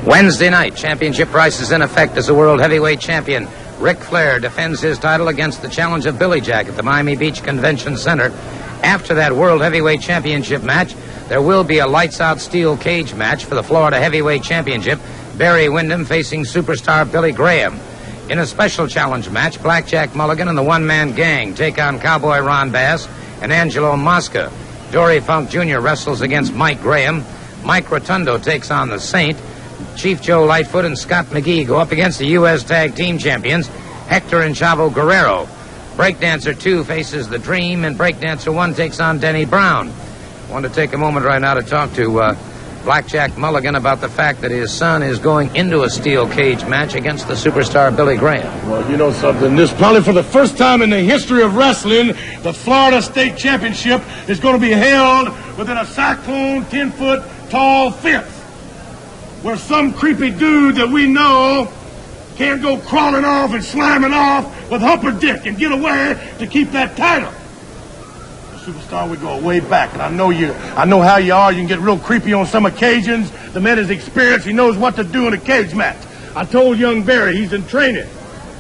Wednesday night, championship price is in effect as the world heavyweight champion. Ric Flair defends his title against the challenge of Billy Jack at the Miami Beach Convention Center. After that world heavyweight championship match, there will be a lights-out steel cage match for the Florida heavyweight championship. Barry Windham facing superstar Billy Graham. In a special challenge match, Blackjack Mulligan and the one-man gang take on Cowboy Ron Bass and Angelo Mosca. Dory Funk Jr. wrestles against Mike Graham. Mike Rotundo takes on the Saint. Chief Joe Lightfoot and Scott McGee go up against the U.S. Tag Team Champions, Hector and Chavo Guerrero. Breakdancer 2 faces The Dream, and Breakdancer 1 takes on Denny Brown. I want to take a moment right now to talk to Blackjack Mulligan about the fact that his son is going into a steel cage match against the superstar Billy Graham. Well, you know something, this probably for the first time in the history of wrestling, the Florida State Championship is going to be held within a cyclone 10-foot tall fence, where some creepy dude that we know can't go crawling off and slamming off with Humperdick and get away to keep that title. The superstar, we go way back, and I know how you are. You can get real creepy on some occasions. The man is experienced. He knows what to do in a cage match. I told young Barry, he's in training.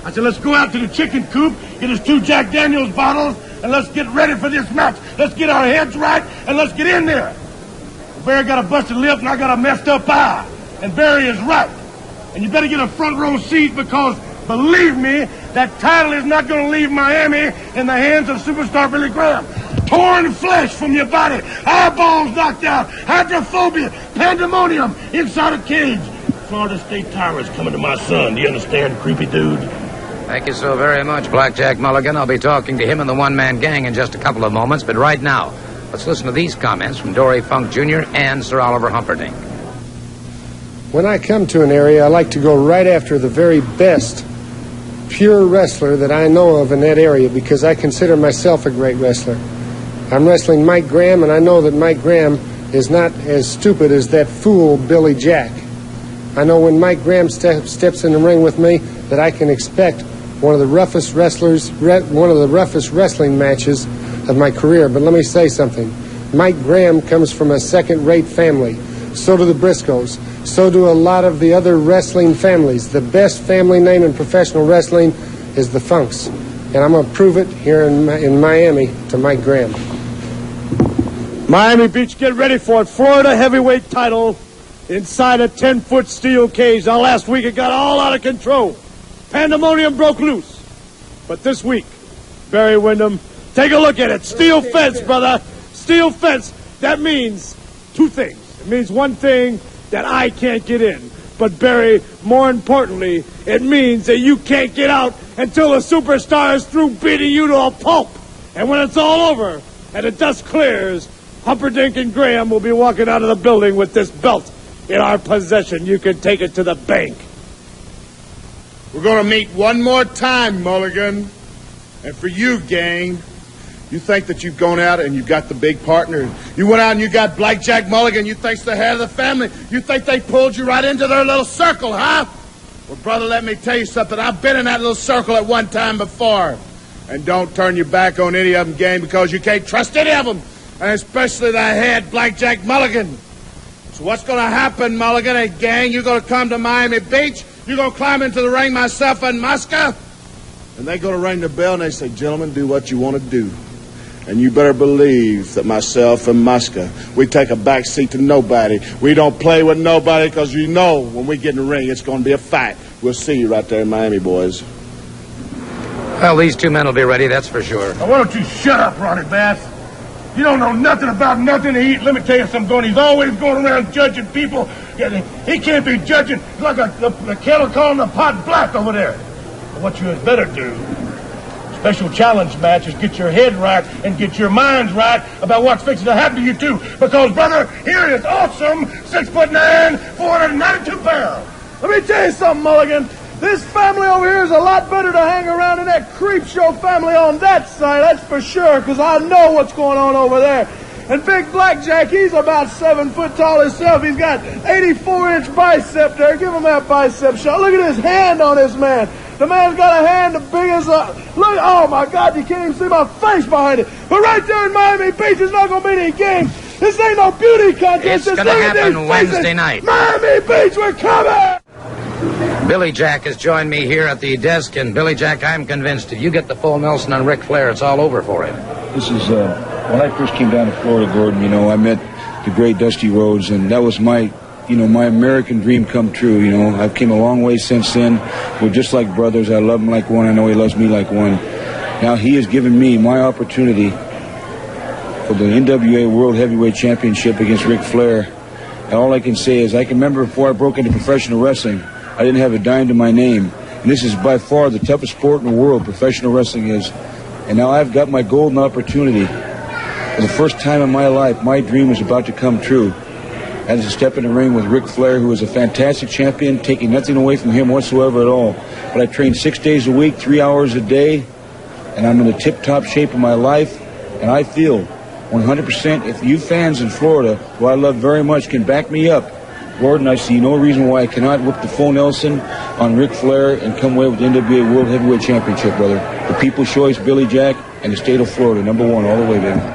I said, let's go out to the chicken coop, get us 2 Jack Daniels bottles, and let's get ready for this match. Let's get our heads right, and let's get in there. Barry got a busted lip, and I got a messed up eye. And Barry is right. And you better get a front row seat, because, believe me, that title is not going to leave Miami in the hands of superstar Billy Graham. Torn flesh from your body, eyeballs knocked out, hydrophobia, pandemonium inside a cage. Florida State title is coming to my son. Do you understand, creepy dude? Thank you so very much, Blackjack Mulligan. I'll be talking to him and the one-man gang in just a couple of moments, but right now, let's listen to these comments from Dory Funk Jr. and Sir Oliver Humperdinck. When I come to an area, I like to go right after the very best pure wrestler that I know of in that area, because I consider myself a great wrestler. I'm wrestling Mike Graham, and I know that Mike Graham is not as stupid as that fool Billy Jack. I know when Mike Graham steps in the ring with me that I can expect one of the roughest wrestling matches of my career. But let me say something. Mike Graham comes from a second-rate family. So do the Briscoes. So do a lot of the other wrestling families. The best family name in professional wrestling is the Funks. And I'm going to prove it here in Miami to Mike Graham. Miami Beach, get ready for it. Florida heavyweight title inside a 10-foot steel cage. Now, last week it got all out of control. Pandemonium broke loose. But this week, Barry Windham, take a look at it. Steel fence, brother. Steel fence. That means 2 things. It means one thing, that I can't get in. But Barry, more importantly, it means that you can't get out until the superstar is through beating you to a pulp. And when it's all over and the dust clears, Humperdinck and Graham will be walking out of the building with this belt in our possession. You can take it to the bank. We're going to meet one more time, Mulligan. And for you, gang, you think that you've gone out and you've got the big partner. You went out and you got Blackjack Mulligan. You think's the head of the family. You think they pulled you right into their little circle, huh? Well, brother, let me tell you something. I've been in that little circle at one time before. And don't turn your back on any of them, gang, because you can't trust any of them. And especially the head, Blackjack Mulligan. So what's going to happen, Mulligan and gang? You're going to come to Miami Beach. You're going to climb into the ring, myself and Mosca. And they're going to ring the bell and they say, gentlemen, do what you want to do. And you better believe that myself and Mosca, we take a back seat to nobody. We don't play with nobody, because you know when we get in the ring, it's going to be a fight. We'll see you right there in Miami, boys. Well, these 2 men will be ready, that's for sure. Now, why don't you shut up, Ronnie Bass? You don't know nothing about nothing to eat. Let me tell you something, he's always going around judging people. He can't be judging. It's like the kettle calling the pot black over there. But what you had better do, special challenge match, is get your head right and get your minds right about what's fixing to happen to you two. Because, brother, here is awesome 6'9", 492 pounds. Let me tell you something, Mulligan. This family over here is a lot better to hang around than that creep show family on that side, that's for sure, because I know what's going on over there. And Big Blackjack, he's about 7 foot tall himself. He's got 84-inch bicep there. Give him that bicep shot. Look at his hand on this man. The man's got a hand as big as a... Look, oh, my God, you can't even see my face behind it. But right there in Miami Beach, it's not going to be any game. This ain't no beauty contest. It's going to happen Wednesday night. Miami Beach, we're coming! Billy Jack has joined me here at the desk, and Billy Jack, I'm convinced if you get the full Nelson on Ric Flair, it's all over for him. This is, when I first came down to Florida, Gordon, you know, I met the great Dusty Rhodes, and that was my American dream come true, you know. I've came a long way since then. We're just like brothers. I love him like one. I know he loves me like one. Now he has given me my opportunity for the NWA World Heavyweight Championship against Ric Flair. And all I can say is I can remember before I broke into professional wrestling, I didn't have a dime to my name. And this is by far the toughest sport in the world, professional wrestling is. And now I've got my golden opportunity. For the first time in my life, my dream is about to come true. That is to step in the ring with Ric Flair, who is a fantastic champion, taking nothing away from him whatsoever at all. But I train 6 days a week, 3 hours a day, and I'm in the tip-top shape of my life. And I feel 100% if you fans in Florida, who I love very much, can back me up, Gordon, I see no reason why I cannot whip the full Nelson on Ric Flair and come away with the NWA World Heavyweight Championship, brother. The people's choice, Billy Jack, and the state of Florida, #1 all the way, baby.